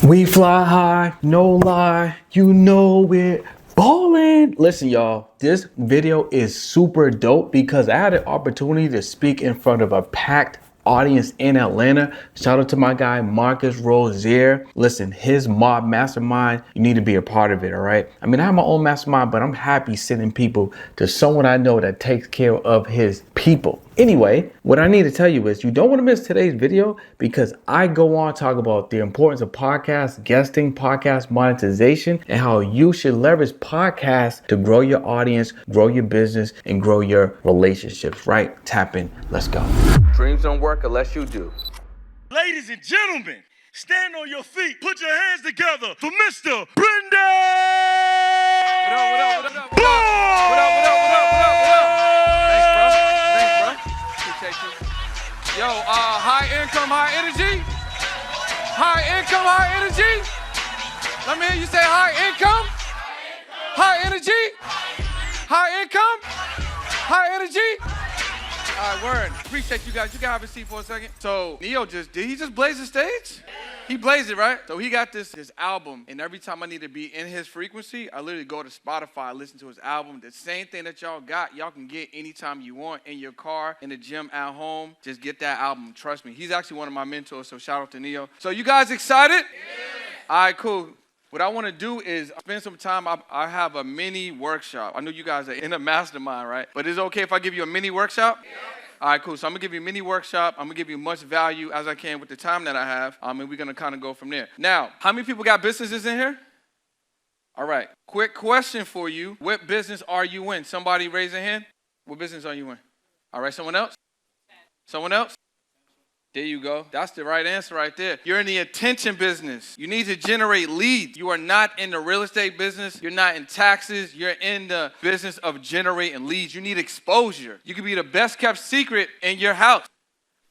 We fly high, no lie, you know it. Ballin'. Listen, y'all, this video is super dope because I had an opportunity to speak in front of a packed audience in Atlanta. Shout out to my guy Marcus Rozier. Listen, his mob mastermind, you need to be a part of it, all right? I mean, I have my own mastermind, but I'm happy sending people to someone I know that takes care of his people. Anyway, what I need to tell you is you don't want to miss today's video because I go on to talk about the importance of podcast guesting, podcast monetization, and how you should leverage podcasts to grow your audience, grow your business, and grow your relationships, right? Tap in. Let's go. Dreams don't work unless you do. Ladies and gentlemen, stand on your feet. Put your hands together for Mr. Brendan! What up? Thanks, bro. Appreciate you. Yo, high income, high energy. High income, high energy. Let me hear you say high income. High energy. High income. High energy. All right, word. Appreciate you guys. You can have a seat for a second. So Neo did he just blaze the stage? He blazed it, right? So he got this album, and every time I need to be in his frequency, I literally go to Spotify, listen to his album. The same thing that y'all got, y'all can get anytime you want, in your car, in the gym, at home. Just get that album. Trust me. He's actually one of my mentors, so shout out to Neo. So you guys excited? Yeah. All right, cool. What I want to do is spend some time. I have a mini workshop. I know you guys are in a mastermind, right? But is it okay if I give you a mini workshop? Yeah. All right, cool. So I'm going to give you a mini workshop. I'm going to give you much value as I can with the time that I have. And we're going to kind of go from there. Now, how many people got businesses in here? All right. Quick question for you. What business are you in? Somebody raise their hand. What business are you in? All right, someone else? Someone else? There you go. That's the right answer right there. You're in the attention business. You need to generate leads. You are not in the real estate business. You're not in taxes. You're in the business of generating leads. You need exposure. You could be the best kept secret in your house.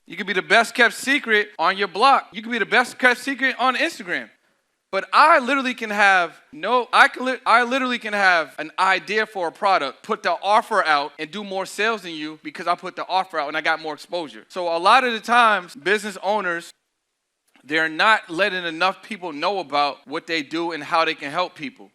You could be the best kept secret on your block. You could be the best kept secret on Instagram. But I literally can have an idea for a product, put the offer out, and do more sales than you because I put the offer out and I got more exposure. So a lot of the times, business owners, they're not letting enough people know about what they do and how they can help people,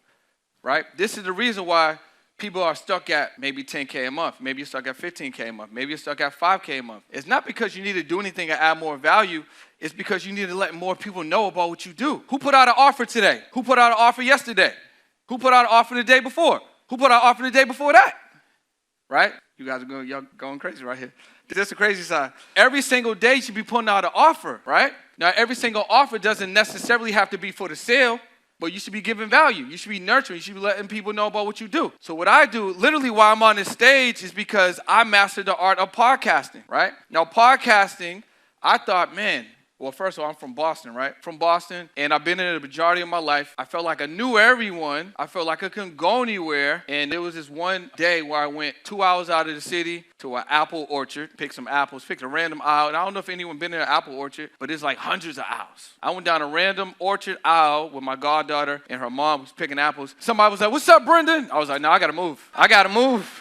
right? This is the reason why people are stuck at maybe 10K a month. Maybe you're stuck at 15K a month. Maybe you're stuck at 5K a month. It's not because you need to do anything to add more value. It's because you need to let more people know about what you do. Who put out an offer today? Who put out an offer yesterday? Who put out an offer the day before? Who put out an offer the day before that? Right? You guys are y'all going crazy right here. This is the crazy side. Every single day you should be putting out an offer, right? Now, every single offer doesn't necessarily have to be for the sale, but you should be giving value. You should be nurturing. You should be letting people know about what you do. So what I do, literally while I'm on this stage, is because I mastered the art of podcasting, right? Now, podcasting, I thought, man, well, first of all, I'm from Boston, right? From Boston, and I've been in it the majority of my life. I felt like I knew everyone. I felt like I couldn't go anywhere. And there was this one day where I went 2 hours out of the city to an apple orchard, picked some apples, picked a random aisle. And I don't know if anyone been in an apple orchard, but there's like hundreds of aisles. I went down a random orchard aisle with my goddaughter and her mom was picking apples. Somebody was like, "What's up, Brendan?" I was like, "No, I got to move.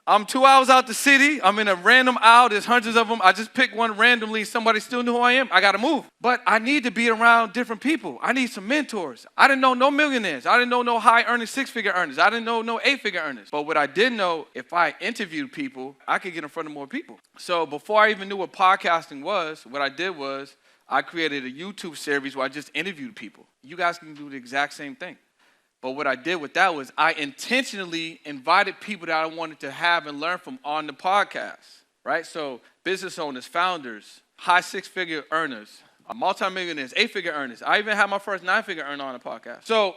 I'm 2 hours out the city. I'm in a random aisle. There's hundreds of them. I just picked one randomly. Somebody still knew who I am. I got to move. But I need to be around different people. I need some mentors. I didn't know no millionaires. I didn't know no high-earning six-figure earners. I didn't know no eight-figure earners. But what I did know, if I interviewed people, I could get in front of more people. So before I even knew what podcasting was, what I did was I created a YouTube series where I just interviewed people. You guys can do the exact same thing. But what I did with that was I intentionally invited people that I wanted to have and learn from on the podcast, right? So business owners, founders, high six-figure earners, multimillionaires, eight-figure earners. I even had my first nine-figure earner on the podcast. So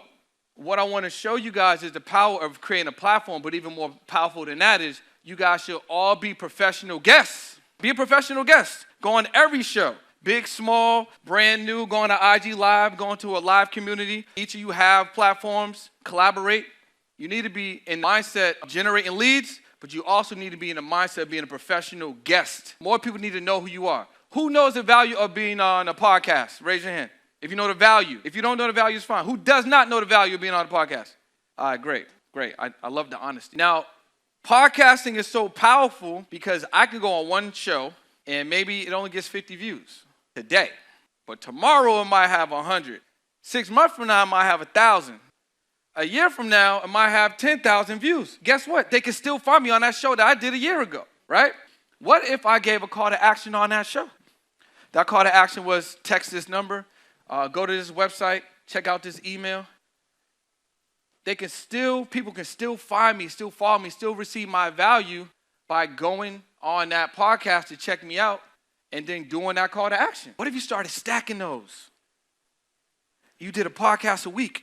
what I want to show you guys is the power of creating a platform, but even more powerful than that is you guys should all be professional guests. Be a professional guest. Go on every show. Big, small, brand new, going to IG Live, going to a live community. Each of you have platforms, collaborate. You need to be in mindset of generating leads, but you also need to be in the mindset of being a professional guest. More people need to know who you are. Who knows the value of being on a podcast? Raise your hand. If you know the value. If you don't know the value, it's fine. Who does not know the value of being on a podcast? All right, great. I love the honesty. Now, podcasting is so powerful because I can go on one show and maybe it only gets 50 views today. But tomorrow it might have 100. 6 months from now, I might have 1,000. A year from now, I might have 10,000 views. Guess what? They can still find me on that show that I did a year ago, right? What if I gave a call to action on that show? That call to action was text this number, go to this website, check out this email. People can still find me, still follow me, still receive my value by going on that podcast to check me out and then doing that call to action. What if you started stacking those? You did a podcast a week.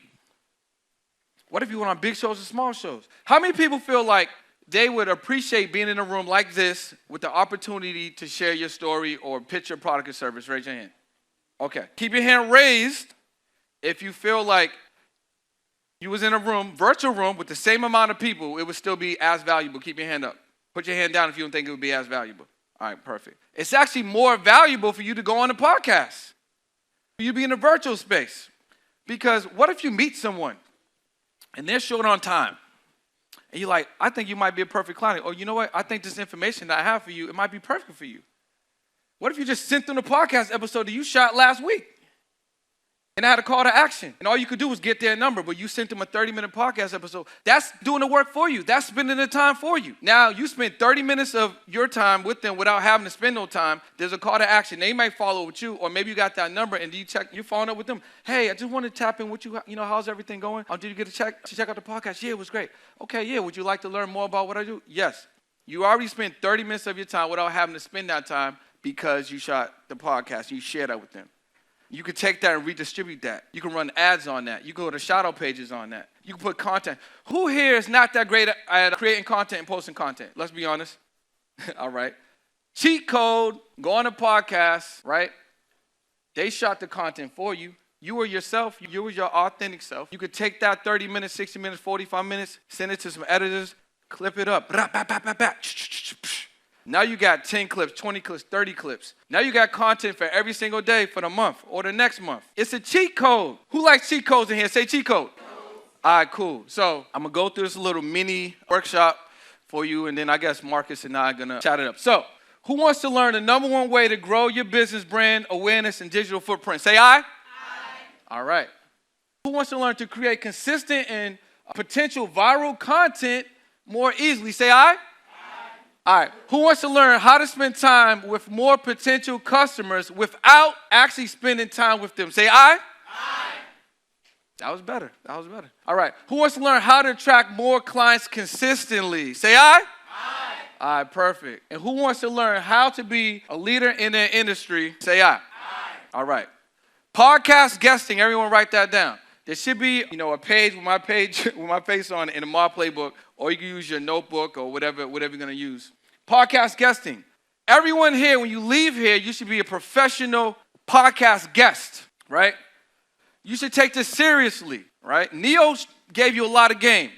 What if you went on big shows and small shows? How many people feel like they would appreciate being in a room like this with the opportunity to share your story or pitch your product or service? Raise your hand. Okay. Keep your hand raised if you feel like you was in a room, virtual room, with the same amount of people, it would still be as valuable. Keep your hand up. Put your hand down if you don't think it would be as valuable. All right, perfect. It's actually more valuable for you to go on a podcast, for you to be in a virtual space. Because what if you meet someone and they're short on time? And you're like, I think you might be a perfect client. Or you know what? I think this information that I have for you, it might be perfect for you. What if you just sent them the podcast episode that you shot last week? And I had a call to action. And all you could do was get their number, but you sent them a 30-minute podcast episode. That's doing the work for you. That's spending the time for you. Now, you spend 30 minutes of your time with them without having to spend no time. There's a call to action. They might follow with you, or maybe you got that number and you're following up with them. Hey, I just want to tap in with you. How's everything going? Did you get to check out the podcast? Yeah, it was great. Okay, yeah, would you like to learn more about what I do? Yes. You already spent 30 minutes of your time without having to spend that time because you shot the podcast. You shared that with them. You can take that and redistribute that. You can run ads on that. You can go to shadow pages on that. You can put content. Who here is not that great at creating content and posting content? Let's be honest. All right. Cheat code, go on a podcast, right? They shot the content for you. You were yourself. You were your authentic self. You could take that 30 minutes, 60 minutes, 45 minutes, send it to some editors, clip it up. Now you got 10 clips, 20 clips, 30 clips. Now you got content for every single day for the month or the next month. It's a cheat code. Who likes cheat codes in here? Say cheat code. All right, cool. So I'm going to go through this little mini workshop for you, and then I guess Marcus and I are going to chat it up. So who wants to learn the number one way to grow your business brand awareness and digital footprint? Say aye. Aye. All right. Who wants to learn to create consistent and potential viral content more easily? Say aye. All right, who wants to learn how to spend time with more potential customers without actually spending time with them? Say aye. Aye. That was better. All right, who wants to learn how to attract more clients consistently? Say aye. Aye. All right, perfect. And who wants to learn how to be a leader in their industry? Say aye. Aye. All right. Podcast guesting, everyone write that down. There should be, a page with my face on it in the Mar Playbook, or you can use your notebook or whatever you're going to use. Podcast guesting. Everyone here, when you leave here, you should be a professional podcast guest, right? You should take this seriously, right? Neo gave you a lot of game.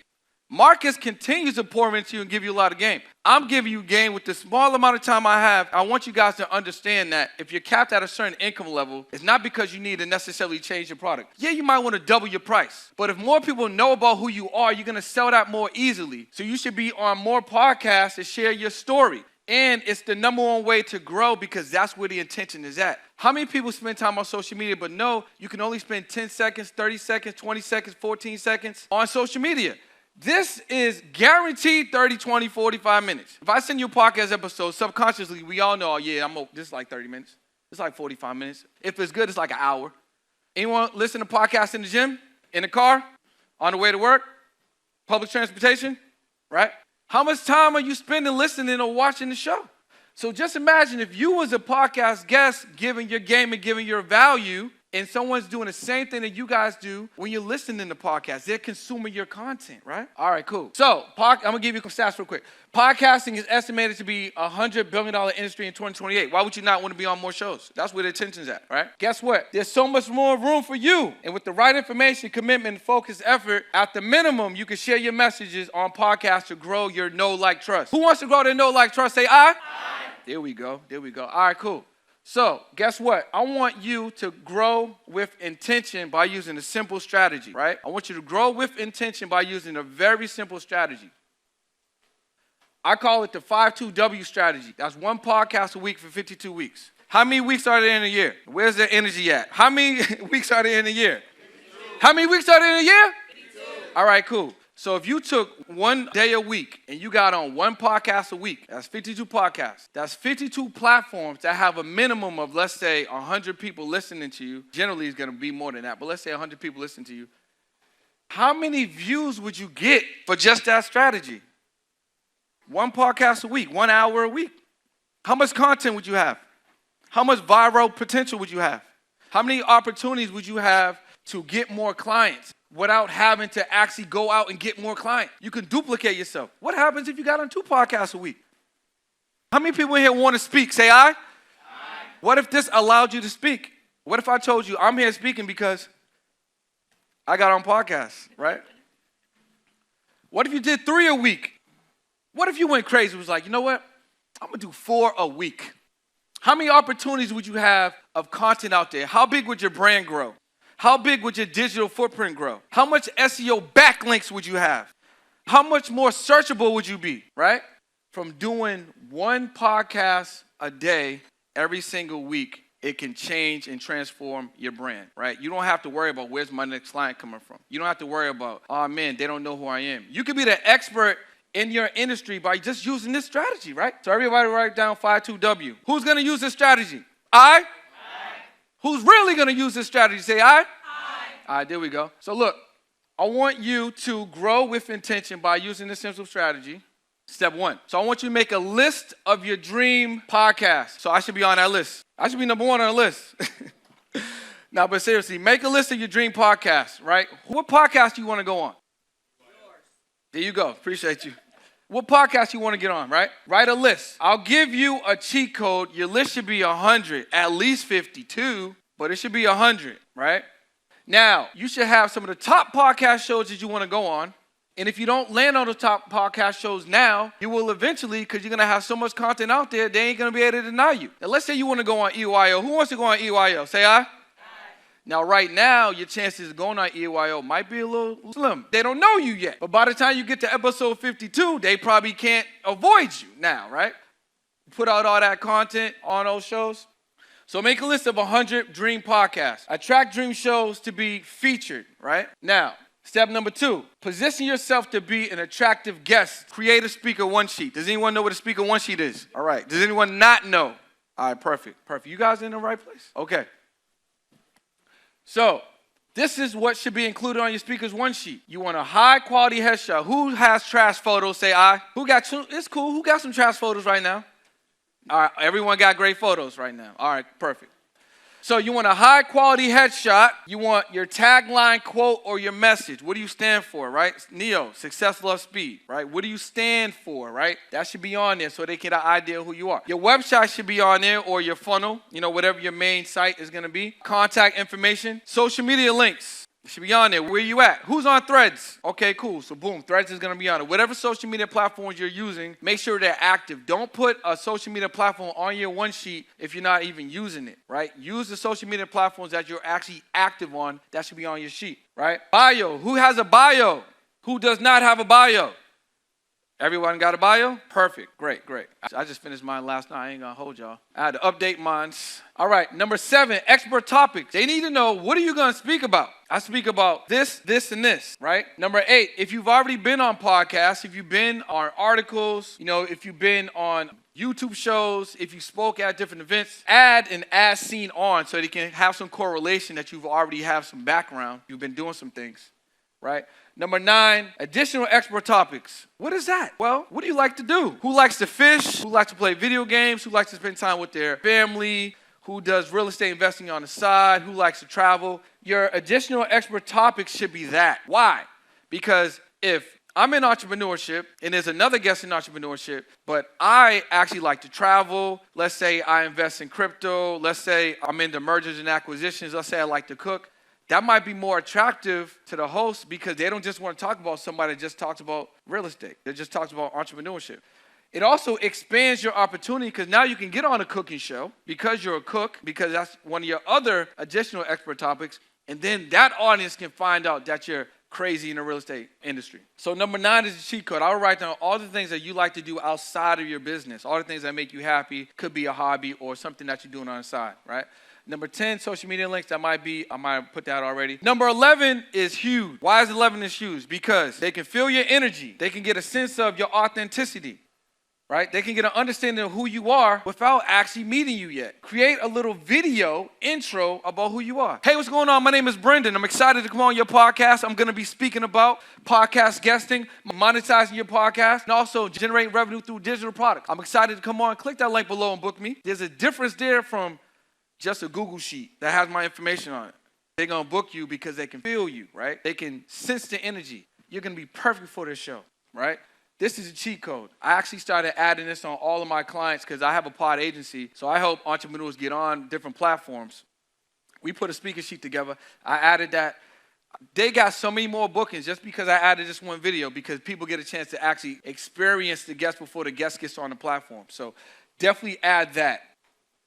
Marcus continues to pour into you and give you a lot of game. I'm giving you game with the small amount of time I have. I want you guys to understand that if you're capped at a certain income level, it's not because you need to necessarily change your product. Yeah, you might want to double your price. But if more people know about who you are, you're going to sell that more easily. So you should be on more podcasts to share your story. And it's the number one way to grow because that's where the intention is at. How many people spend time on social media but know you can only spend 10 seconds, 30 seconds, 20 seconds, 14 seconds on social media? This is guaranteed 30, 20, 45 minutes. If I send you a podcast episode, subconsciously, we all know, this is like 30 minutes. It's like 45 minutes. If it's good, it's like an hour. Anyone listen to podcasts in the gym, in the car, on the way to work, public transportation, right? How much time are you spending listening or watching the show? So just imagine if you was a podcast guest giving your game and giving your value, and someone's doing the same thing that you guys do when you're listening to podcasts. They're consuming your content, right? All right, cool. So I'm going to give you some stats real quick. Podcasting is estimated to be a $100 billion industry in 2028. Why would you not want to be on more shows? That's where the attention's at, right? Guess what? There's so much more room for you. And with the right information, commitment, and focused effort, at the minimum, you can share your messages on podcasts to grow your know, like, trust. Who wants to grow their know, like, trust? Say aye. Aye. There we go. All right, cool. So, guess what? I want you to grow with intention by using a simple strategy, right? I want you to grow with intention by using a very simple strategy. I call it the 5-2-W strategy. That's one podcast a week for 52 weeks. How many weeks are there in a year? Where's their energy at? How many weeks are there in a year? How many weeks are there in a year? 52. All right, cool. So if you took 1 day a week and you got on 1 podcast a week, that's 52 podcasts. That's 52 platforms that have a minimum of, let's say, 100 people listening to you. Generally, it's going to be more than that, but let's say 100 people listen to you. How many views would you get for just that strategy? 1 podcast a week, 1 hour a week. How much content would you have? How much viral potential would you have? How many opportunities would you have to get more clients without having to actually go out and get more clients? You can duplicate yourself. What happens if you got on 2 podcasts a week? How many people in here want to speak? Say aye. Aye. What if this allowed you to speak? What if I told you I'm here speaking because I got on podcasts, right? What if you did 3 a week? What if you went crazy? It was like, you know what? I'm going to do 4 a week. How many opportunities would you have of content out there? How big would your brand grow? How big would your digital footprint grow? How much SEO backlinks would you have? How much more searchable would you be, right? From doing 1 podcast a day every single week, it can change and transform your brand, right? You don't have to worry about where's my next client coming from. You don't have to worry about, oh man, they don't know who I am. You could be the expert in your industry by just using this strategy, right? So everybody write down 52W. Who's going to use this strategy? I? Who's really going to use this strategy? Say aye. All right, there we go. So look, I want you to grow with intention by using this simple strategy. Step 1. So I want you to make a list of your dream podcast. So I should be on that list. I should be number 1 on the list. Now, but seriously, make a list of your dream podcasts, right? What podcast do you want to go on? Yours. There you go. Appreciate you. What podcast you want to get on, right? Write a list. I'll give you a cheat code. Your list should be 100, at least 52, but it should be 100, right? Now, you should have some of the top podcast shows that you want to go on. And if you don't land on the top podcast shows now, you will eventually, because you're going to have so much content out there, they ain't going to be able to deny you. Now, let's say you want to go on EYO. Who wants to go on EYO? Say aye. Aye. Now, right now, your chances of going on EYO might be a little slim. They don't know you yet. But by the time you get to episode 52, they probably can't avoid you now, right? Put out all that content on those shows. So make a list of 100 dream podcasts. Attract dream shows to be featured, right? Now, step number 2, position yourself to be an attractive guest. Create a speaker one sheet. Does anyone know what a speaker one sheet is? All right. Does anyone not know? All right, perfect. You guys in the right place? Okay. So this is what should be included on your speaker's one sheet. You want a high quality headshot. Who has trash photos? Say aye. It's cool. Who got some trash photos right now? All right, everyone got great photos right now. All right, perfect. So you want a high quality headshot. You want your tagline, quote, or your message. What do you stand for, right? NEO, success, love, speed, right? What do you stand for, right? That should be on there so they get an idea of who you are. Your website should be on there, or your funnel, whatever your main site is going to be. Contact information, social media links. It should be on there. Where you at? Who's on Threads? Okay, cool. So boom, Threads is going to be on it. Whatever social media platforms you're using, make sure they're active. Don't put a social media platform on your one sheet if you're not even using it, right? Use the social media platforms that you're actually active on. That should be on your sheet, right? Bio. Who has a bio? Who does not have a bio? Everyone got a bio? Perfect. Great. I just finished mine last night. I ain't going to hold y'all. I had to update mine. All right. Number 7, expert topics. They need to know, what are you going to speak about? I speak about this, and this, right? Number 8, if you've already been on podcasts, if you've been on articles, if you've been on YouTube shows, if you spoke at different events, add an as seen on so they can have some correlation that you've already have some background. You've been doing some things, right? Number 9, additional expert topics. What is that? Well, what do you like to do? Who likes to fish? Who likes to play video games? Who likes to spend time with their family? Who does real estate investing on the side? Who likes to travel? Your additional expert topics should be that. Why? Because if I'm in entrepreneurship and there's another guest in entrepreneurship, but I actually like to travel. Let's say I invest in crypto. Let's say I'm into mergers and acquisitions. Let's say I like to cook. That might be more attractive to the host because they don't just want to talk about somebody that just talks about real estate. That just talks about entrepreneurship. It also expands your opportunity because now you can get on a cooking show because you're a cook, because that's one of your other additional expert topics. And then that audience can find out that you're crazy in the real estate industry. So number 9 is the cheat code. I'll write down all the things that you like to do outside of your business, all the things that make you happy. Could be a hobby or something that you're doing on the side, right? Number 10, social media links. I might put that already. Number 11 is huge. Why is 11 is huge? Because they can feel your energy. They can get a sense of your authenticity, right? They can get an understanding of who you are without actually meeting you yet. Create a little video intro about who you are. Hey, what's going on? My name is Brendan. I'm excited to come on your podcast. I'm going to be speaking about podcast guesting, monetizing your podcast, and also generating revenue through digital products. I'm excited to come on. Click that link below and book me. There's a difference there from just a Google sheet that has my information on it. They're going to book you because they can feel you, right? They can sense the energy. You're going to be perfect for this show, right? This is a cheat code. I actually started adding this on all of my clients because I have a pod agency, so I help entrepreneurs get on different platforms. We put a speaker sheet together. I added that. They got so many more bookings just because I added this one video because people get a chance to actually experience the guest before the guest gets on the platform. So definitely add that,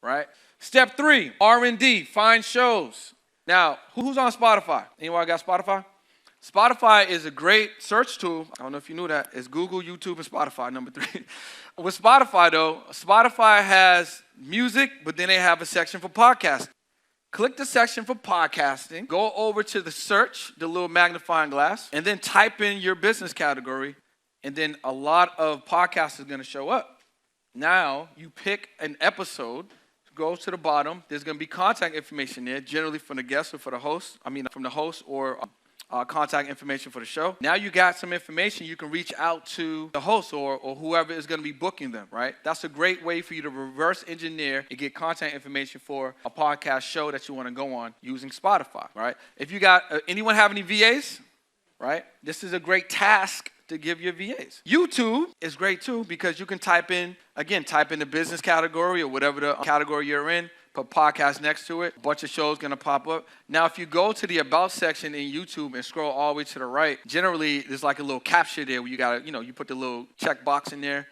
right? Step 3, R&D, find shows. Now, who's on Spotify? Anyone got Spotify? Spotify is a great search tool. I don't know if you knew that. It's Google, YouTube, and Spotify, number 3. With Spotify, though, Spotify has music, but then they have a section for podcasting. Click the section for podcasting, go over to the search, the little magnifying glass, and then type in your business category, and then a lot of podcasts are going to show up. Now, you pick an episode, go to the bottom. There's going to be contact information there, generally from the guest or for the host. From the host or contact information for the show. Now you got some information. You can reach out to the host or whoever is going to be booking them, right? That's a great way for you to reverse engineer and get contact information for a podcast show that you want to go on using Spotify, right? If you got, anyone have any VAs, right? This is a great task to give your VAs. YouTube is great too because you can type in the business category or whatever the category you're in, put podcast next to it, a bunch of shows gonna pop up. Now, if you go to the About section in YouTube and scroll all the way to the right, generally there's like a little capture there where you gotta, you put the little check box in there.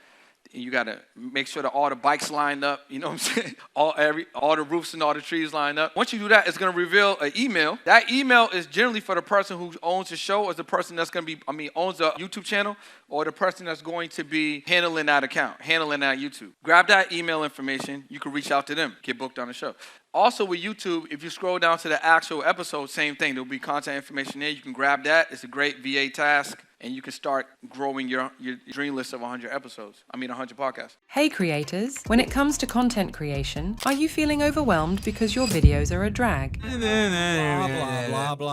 And you gotta make sure that all the bikes lined up, you know what I'm saying? All the roofs and all the trees lined up. Once you do that, it's gonna reveal an email. That email is generally for the person who owns the show or the person that's gonna be, owns a YouTube channel or the person that's going to be handling that account, handling that YouTube. Grab that email information. You can reach out to them, get booked on the show. Also with YouTube, if you scroll down to the actual episode, same thing. There'll be contact information there. You can grab that. It's a great VA task. And you can start growing your dream list of 100 episodes. 100 podcasts. Hey creators, when it comes to content creation, are you feeling overwhelmed because your videos are a drag?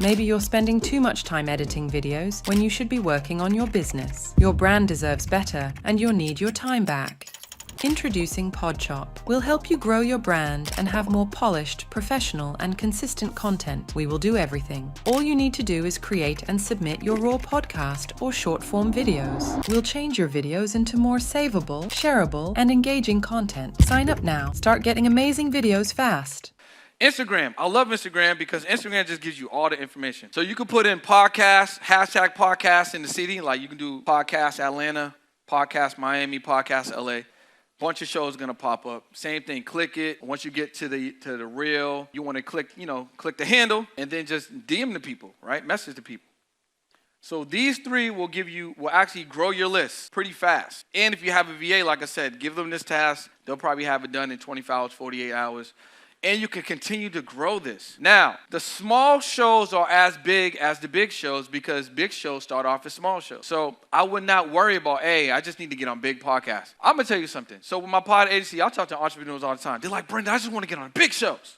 Maybe you're spending too much time editing videos when you should be working on your business. Your brand deserves better and you'll need your time back. Introducing Podshop. We'll help you grow your brand and have more polished, professional, and consistent content. We will do everything. All you need to do is create and submit your raw podcast or short-form videos. We'll change your videos into more savable, shareable, and engaging content. Sign up now. Start getting amazing videos fast. Instagram. I love Instagram because Instagram just gives you all the information. So you can put in podcast, hashtag podcast in the city. Like you can do podcast Atlanta, podcast Miami, podcast LA. Bunch of shows gonna pop up. Same thing, click it. Once you get to the reel, you wanna click the handle and then just DM the people, right? Message the people. So these 3 will actually grow your list pretty fast. And if you have a VA, like I said, give them this task. They'll probably have it done in 24 hours, 48 hours. And you can continue to grow this. Now, the small shows are as big as the big shows because big shows start off as small shows. So I would not worry about, hey, I just need to get on big podcasts. I'm going to tell you something. So with my pod agency, I talk to entrepreneurs all the time. They're like, Brendan, I just want to get on big shows.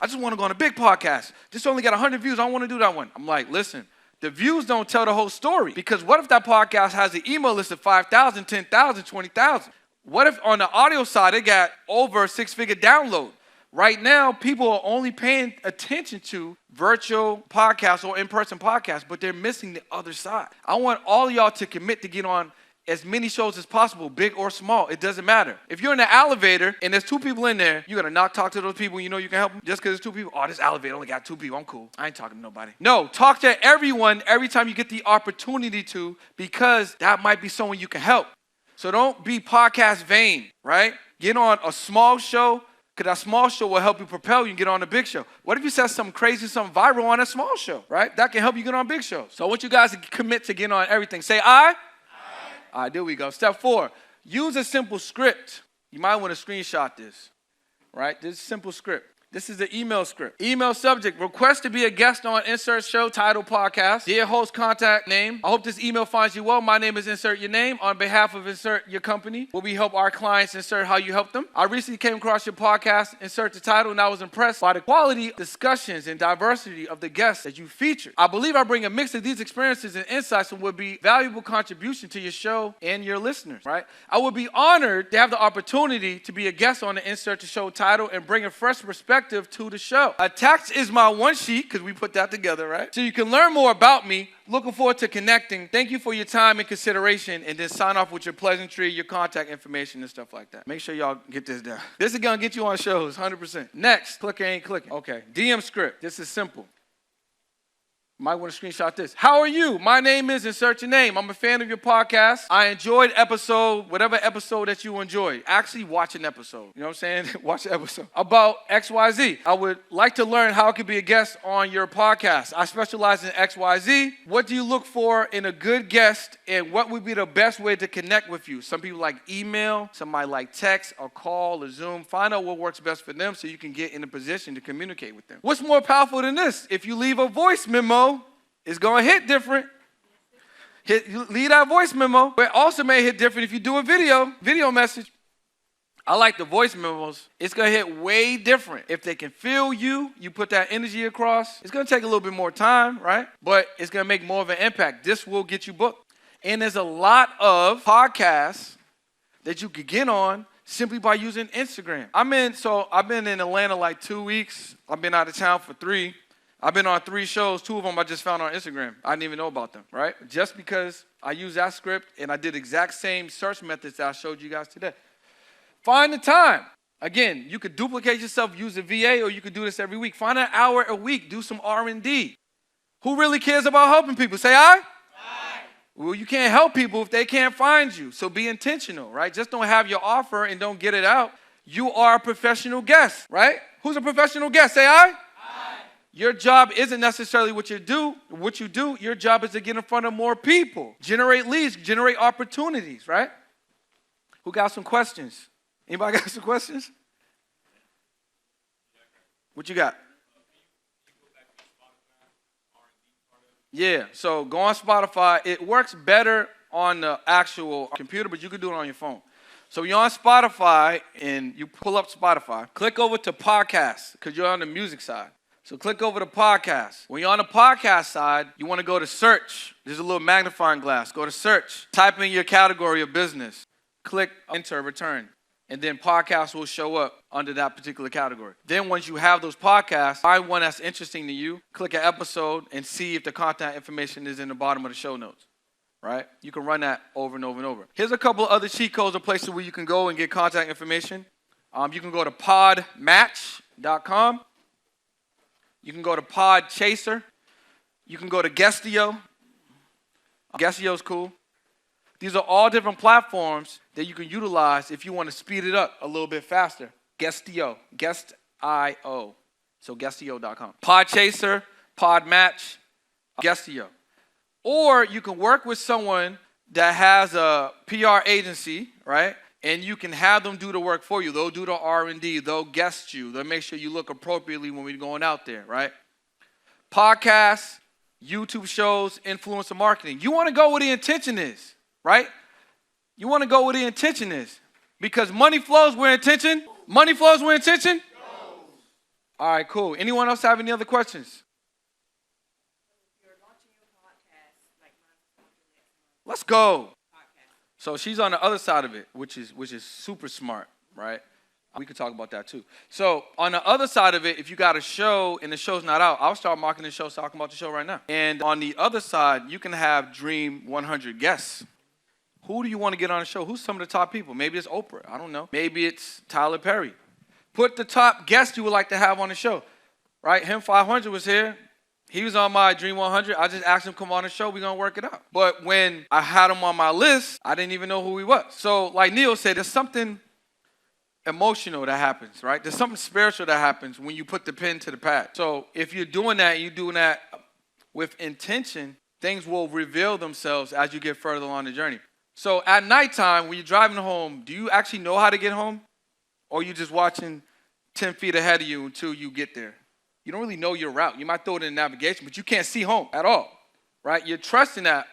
I just want to go on a big podcast. This only got 100 views. I don't want to do that one. I'm like, listen, the views don't tell the whole story. Because what if that podcast has an email list of 5,000, 10,000, 20,000? What if on the audio side, it got over a 6-figure download? Right now, people are only paying attention to virtual podcasts or in-person podcasts, but they're missing the other side. I want all of y'all to commit to get on as many shows as possible, big or small. It doesn't matter. If you're in the elevator and there's 2 people in there, you're going to not talk to those people you know you can help them just because there's 2 people. Oh, this elevator only got 2 people. I'm cool. I ain't talking to nobody. No, talk to everyone every time you get the opportunity to because that might be someone you can help. So don't be podcast vain, right? Get on a small show. Because that small show will help you propel you and get on a big show. What if you said something crazy, something viral on a small show, right? That can help you get on big shows. So I want you guys to commit to getting on everything. Say I. All right, there we go. Step 4, use a simple script. You might want to screenshot this, right? This is a simple script. This is the email script. Email subject, request to be a guest on Insert Show Title Podcast. Dear host, contact name. I hope this email finds you well. My name is Insert Your Name. On behalf of Insert Your Company, where we help our clients insert how you help them. I recently came across your podcast, Insert the Title, and I was impressed by the quality, discussions, and diversity of the guests that you featured. I believe I bring a mix of these experiences and insights and would be valuable contribution to your show and your listeners, right? I would be honored to have the opportunity to be a guest on the Insert the Show Title and bring a fresh perspective to the show. Attached is my one sheet, because we put that together, right? So you can learn more about me. Looking forward to connecting. Thank you for your time and consideration, and then sign off with your pleasantry, your contact information, and stuff like that. Make sure y'all get this down. This is gonna get you on shows, 100%. Next, clicker ain't clicking. Okay, DM script. This is simple. Might want to screenshot this. How are you? My name is Insert Your Name. I'm a fan of your podcast. I enjoyed whatever episode that you enjoyed. Actually, watch an episode. You know what I'm saying? Watch an episode. About XYZ. I would like to learn how I could be a guest on your podcast. I specialize in XYZ. What do you look for in a good guest, and what would be the best way to connect with you? Some people like email, somebody like text or call or Zoom. Find out what works best for them so you can get in a position to communicate with them. What's more powerful than this? If you leave a voice memo, it's going to hit different. Leave that voice memo. But it also may hit different if you do a video message. I like the voice memos. It's going to hit way different. If they can feel you, you put that energy across. It's going to take a little bit more time, right? But it's going to make more of an impact. This will get you booked. And there's a lot of podcasts that you could get on simply by using Instagram. I've been in Atlanta like 2 weeks. I've been out of town for 3. I've been on 3 shows. 2 of them I just found on Instagram. I didn't even know about them, right? Just because I use that script and I did exact same search methods that I showed you guys today. Find the time. Again, you could duplicate yourself, use a VA, or you could do this every week. Find an hour a week. Do some R&D. Who really cares about helping people? Say aye? Aye. Well, you can't help people if they can't find you. So be intentional, right? Just don't have your offer and don't get it out. You are a professional guest, right? Who's a professional guest? Say aye? Your job isn't necessarily what you do. Your job is to get in front of more people, generate leads, generate opportunities, right? Who got some questions? Anybody got some questions? What you got? Yeah, so go on Spotify. It works better on the actual computer, but you can do it on your phone. So you're on Spotify, and you pull up Spotify. Click over to podcasts, because you're on the music side. So click over to podcast. When you're on the podcast side, you want to go to search. There's a little magnifying glass. Go to search. Type in your category of business. Click enter, return. And then podcasts will show up under that particular category. Then once you have those podcasts, find one that's interesting to you. Click an episode and see if the contact information is in the bottom of the show notes. Right? You can run that over and over and over. Here's a couple of other cheat codes or places where you can go and get contact information. You can go to podmatch.com. You can go to Podchaser. You can go to Guestio. Guestio's cool. These are all different platforms that you can utilize if you want to speed it up a little bit faster. Guestio. Guest.io. So Guestio.com. Podchaser, Podmatch, Guestio. Or you can work with someone that has a PR agency, right? And you can have them do the work for you. They'll do the R&D. They'll guest you. They'll make sure you look appropriately when we're going out there, right? Podcasts, YouTube shows, influencer marketing. You want to go where the intention is, right? You want to go where the intention is. Because money flows where intention. Money flows where intention. No. All right, cool. Anyone else have any other questions? Let's go. So she's on the other side of it, which is super smart, right? We could talk about that too. So on the other side of it, if you got a show and the show's not out, I'll start marketing the show, talking about the show right now. And on the other side, you can have Dream 100 guests. Who do you want to get on the show? Who's some of the top people? Maybe it's Oprah. I don't know. Maybe it's Tyler Perry. Put the top guests you would like to have on the show, right? Him 500 was here. He was on my Dream 100. I just asked him to come on the show. We're going to work it out. But when I had him on my list, I didn't even know who he was. So like Neil said, there's something emotional that happens, right? There's something spiritual that happens when you put the pen to the pad. So if you're doing that with intention, things will reveal themselves as you get further along the journey. So at nighttime, when you're driving home, do you actually know how to get home? Or are you just watching 10 feet ahead of you until you get there. You don't really know your route. You might throw it in navigation, but you can't see home at all, right? You're trusting that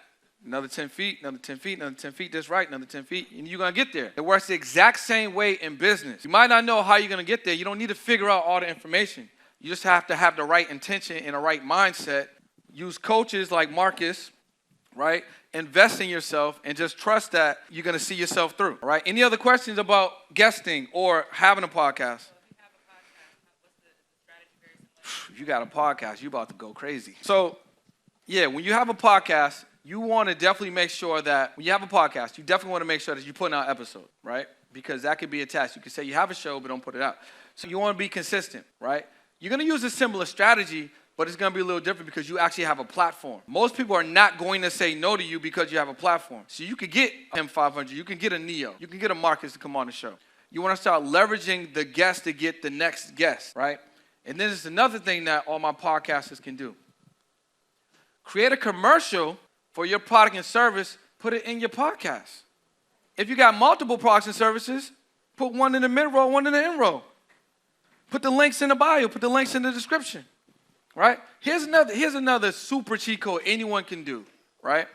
another 10 feet, another 10 feet, another 10 feet, that's right, another 10 feet, and you're going to get there. It works the exact same way in business. You might not know how you're going to get there. You don't need to figure out all the information. You just have to have the right intention and the right mindset. Use coaches like Marcus, right? Invest in yourself and just trust that you're going to see yourself through, all right? Any other questions about guesting or having a podcast? You got a podcast, you about to go crazy. So, yeah, when you have a podcast, you want to definitely make sure that when you have a podcast, you definitely want to make sure that you're putting out episodes, right? Because that could be a task. You could say you have a show, but don't put it out. So you want to be consistent, right? You're going to use a similar strategy, but it's going to be a little different because you actually have a platform. Most people are not going to say no to you because you have a platform. So you could get M500, you can get a Neo, you can get a Marcus to come on the show. You want to start leveraging the guest to get the next guest, right? And then there's another thing that all my podcasters can do. Create a commercial for your product and service, put it in your podcast. If you got multiple products and services, put one in the mid-roll, one in the end-roll. Put the links in the bio, put the links in the description, right? Here's another super cheat code anyone can do, right?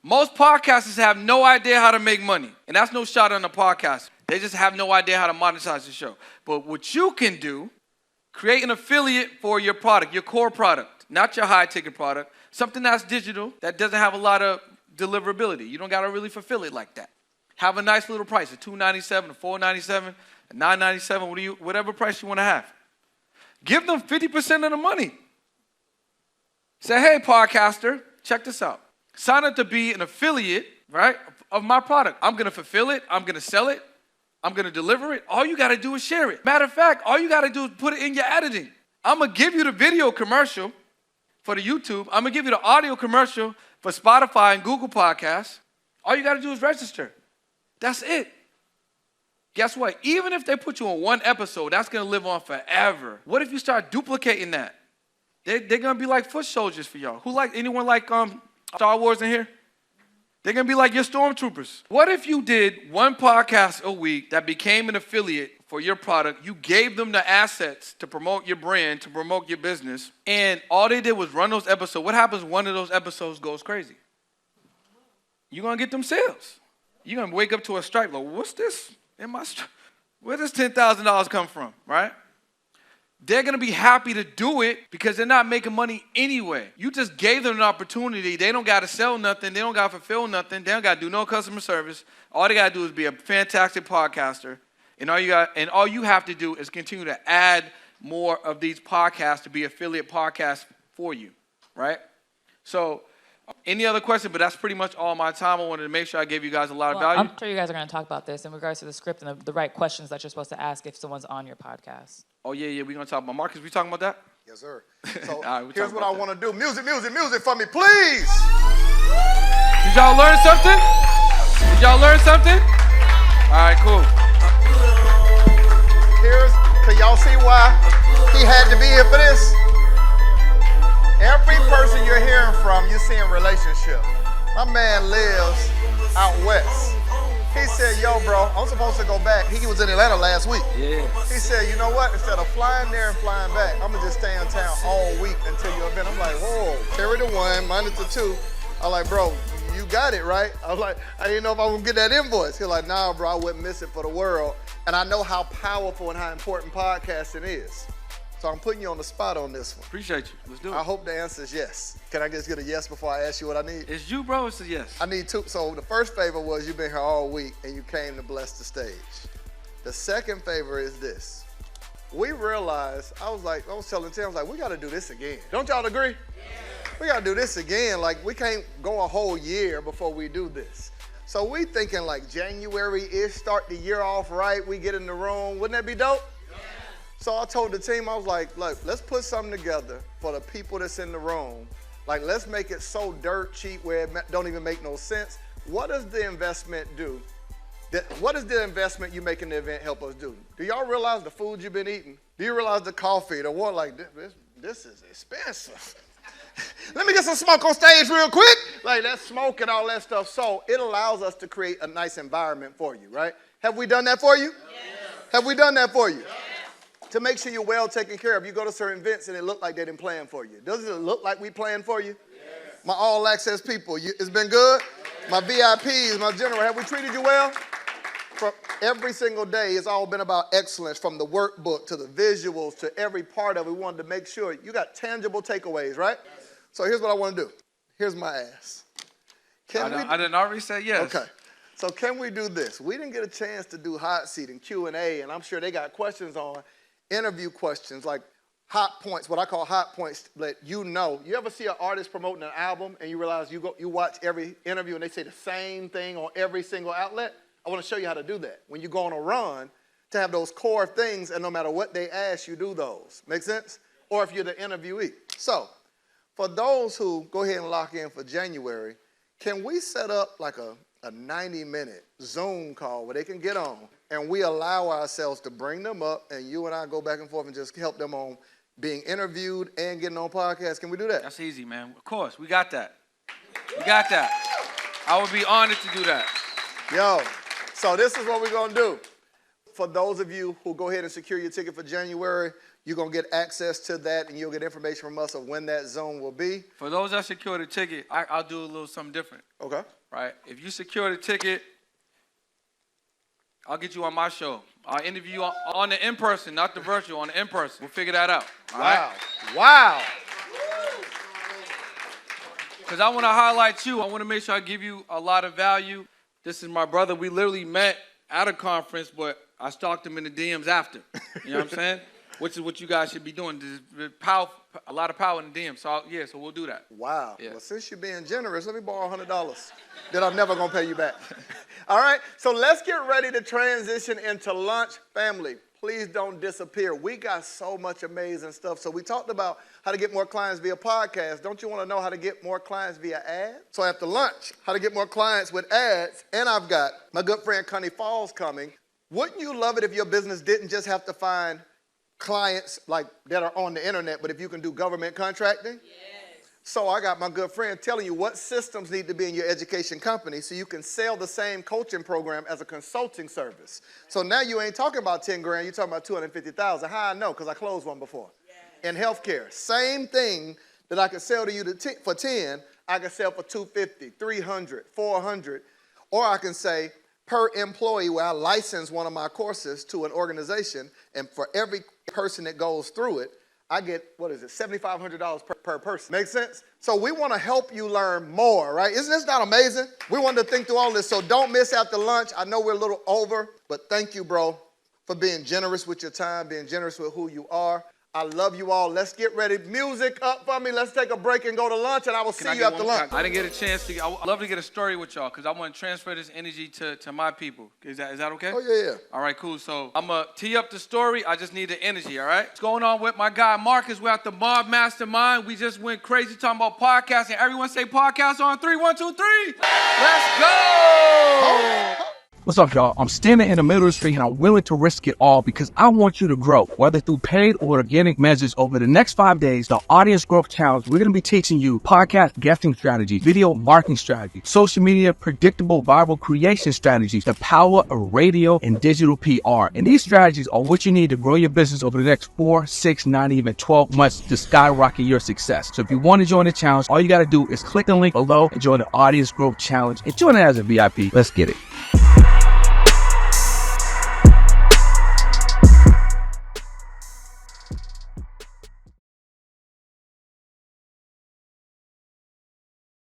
Most podcasters have no idea how to make money, and that's no shot on the podcast. They just have no idea how to monetize the show. But what you can do, create an affiliate for your product, your core product, not your high-ticket product, something that's digital that doesn't have a lot of deliverability. You don't got to really fulfill it like that. Have a nice little price, a $2.97, a $4.97, a $9.97, whatever price you want to have. Give them 50% of the money. Say, hey, podcaster, check this out. Sign up to be an affiliate, right, of my product. I'm going to fulfill it. I'm going to sell it. I'm going to deliver it. All you got to do is share it. Matter of fact, all you got to do is put it in your editing. I'm going to give you the video commercial for the YouTube. I'm going to give you the audio commercial for Spotify and Google Podcasts. All you got to do is register. That's it. Guess what? Even if they put you on one episode, that's going to live on forever. What if you start duplicating that? They're going to be like foot soldiers for y'all. Anyone like Star Wars in here? They're going to be like your stormtroopers. What if you did one podcast a week that became an affiliate for your product? You gave them the assets to promote your brand, to promote your business, and all they did was run those episodes. What happens when one of those episodes goes crazy? You're going to get them sales. You're going to wake up to a stripe like, what's this? Where does $10,000 come from, right? They're going to be happy to do it because they're not making money anyway. You just gave them an opportunity. They don't got to sell nothing. They don't got to fulfill nothing. They don't got to do no customer service. All they got to do is be a fantastic podcaster. And all you have to do is continue to add more of these podcasts to be affiliate podcasts for you, right? So any other question? But that's pretty much all my time. I wanted to make sure I gave you guys a lot of value. I'm sure you guys are going to talk about this in regards to the script and the right questions that you're supposed to ask if someone's on your podcast. Oh, yeah, we're going to talk about Marcus. We talking about that? Yes, sir. So right, here's what I want to do. Music for me, please. Did y'all learn something? All right, cool. Can y'all see why he had to be here for this? Every person you're hearing from, you're seeing relationship. My man lives out west. He said, yo, bro, I'm supposed to go back. He was in Atlanta last week. Yeah. He said, you know what? Instead of flying there and flying back, I'm going to just stay in town all week until your event. I'm like, whoa, carry the 1, minus the 2. I'm like, bro, you got it, right? I was like, I didn't know if I was going to get that invoice. He's like, nah, bro, I wouldn't miss it for the world. And I know how powerful and how important podcasting is. So I'm putting you on the spot on this one. Appreciate you. Let's do it. I hope the answer is yes. Can I just get a yes before I ask you what I need? It's you, bro. It's a yes. I need 2. So the first favor was you've been here all week and you came to bless the stage. The second favor is this. We realized, I was telling Tim, we got to do this again. Don't y'all agree? Yeah. We got to do this again. Like, we can't go a whole year before we do this. So we thinking like January-ish, start the year off right. We get in the room. Wouldn't that be dope? So I told the team, I was like, look, let's put something together for the people that's in the room. Like, let's make it so dirt cheap where it don't even make no sense. What does the investment do? What does the investment you make in the event help us do? Do y'all realize the food you've been eating? Do you realize the coffee, the water? Like, this is expensive. Let me get some smoke on stage real quick. Like, that smoke and all that stuff. So it allows us to create a nice environment for you, right? Have we done that for you? Yes. Have we done that for you? Yes. to make sure you're well taken care of. You go to certain events and it look like they didn't plan for you. Doesn't it look like we planned for you? Yes. My all access people, it's been good? Yes. My VIPs, my general, have we treated you well? From every single day, it's all been about excellence, from the workbook to the visuals to every part of it. We wanted to make sure you got tangible takeaways, right? Yes. So here's what I want to do. Here's my ass. I didn't already say yes. Okay. So can we do this? We didn't get a chance to do hot seat and Q&A, and I'm sure they got questions on interview questions, like hot points, what I call hot points that you know. You ever see an artist promoting an album and you realize you watch every interview and they say the same thing on every single outlet? I want to show you how to do that. When you go on a run, to have those core things, and no matter what they ask, you do those. Make sense? Or if you're the interviewee. So for those who go ahead and lock in for January, can we set up like a 90-minute Zoom call where they can get on, and we allow ourselves to bring them up, and you and I go back and forth and just help them on being interviewed and getting on podcasts? Can we do that? That's easy, man. Of course, we got that. We got that. I would be honored to do that. Yo, so this is what we're going to do. For those of you who go ahead and secure your ticket for January, you're going to get access to that, and you'll get information from us of when that Zoom will be. For those that secure the ticket, I'll do a little something different. Okay. Right? If you secure the ticket, I'll get you on my show. I'll interview you on the in-person, not the virtual, on the in-person. We'll figure that out. All wow. Right? Wow. Because I want to highlight you. I want to make sure I give you a lot of value. This is my brother. We literally met at a conference, but I stalked him in the DMs after. You know what I'm saying? Which is what you guys should be doing. There's a lot of power in the DMs. So, so we'll do that. Wow. Yeah. Well, since you're being generous, let me borrow $100 that I'm never going to pay you back. All right? So let's get ready to transition into lunch. Family, please don't disappear. We got so much amazing stuff. So we talked about how to get more clients via podcast. Don't you want to know how to get more clients via ads? So after lunch, how to get more clients with ads. And I've got my good friend Connie Falls coming. Wouldn't you love it if your business didn't just have to find clients like that are on the internet, but if you can do government contracting? Yes. So I got my good friend telling you what systems need to be in your education company so you can sell the same coaching program as a consulting service. So now you ain't talking about 10 grand, you're talking about 250,000. How I know? Because I closed one before. Yes. In healthcare, same thing that I could sell to you for 10, I can sell for 250, 300, 400, or I can say per employee, where I license one of my courses to an organization, and for every person that goes through it, I get, $7,500 per person. Make sense? So we want to help you learn more, right? Isn't this not amazing? We wanted to think through all this, so don't miss after lunch. I know we're a little over, but thank you, bro, for being generous with your time, being generous with who you are. I love you all. Let's get ready. Music up for me. Let's take a break and go to lunch, and I will see you after lunch. I didn't get a chance to. I'd love to get a story with y'all because I want to transfer this energy to my people. Is that okay? Oh, yeah. All right, cool. So I'm going to tee up the story. I just need the energy, all right? What's going on with my guy Marcus? We're at the Mob Mastermind. We just went crazy talking about podcasting. Everyone say podcast on 3. 1, 2, 3. Let's go. What's up, y'all? I'm standing in the middle of the street and I'm willing to risk it all because I want you to grow, whether through paid or organic measures. Over the next 5 days, the Audience Growth Challenge, we're going to be teaching you podcast guesting strategies, video marketing strategies, social media predictable viral creation strategies, the power of radio and digital PR. And these strategies are what you need to grow your business over the next 4, 6, 9, even 12 months to skyrocket your success. So if you want to join the challenge, all you got to do is click the link below and join the Audience Growth Challenge and join it as a VIP. Let's get it.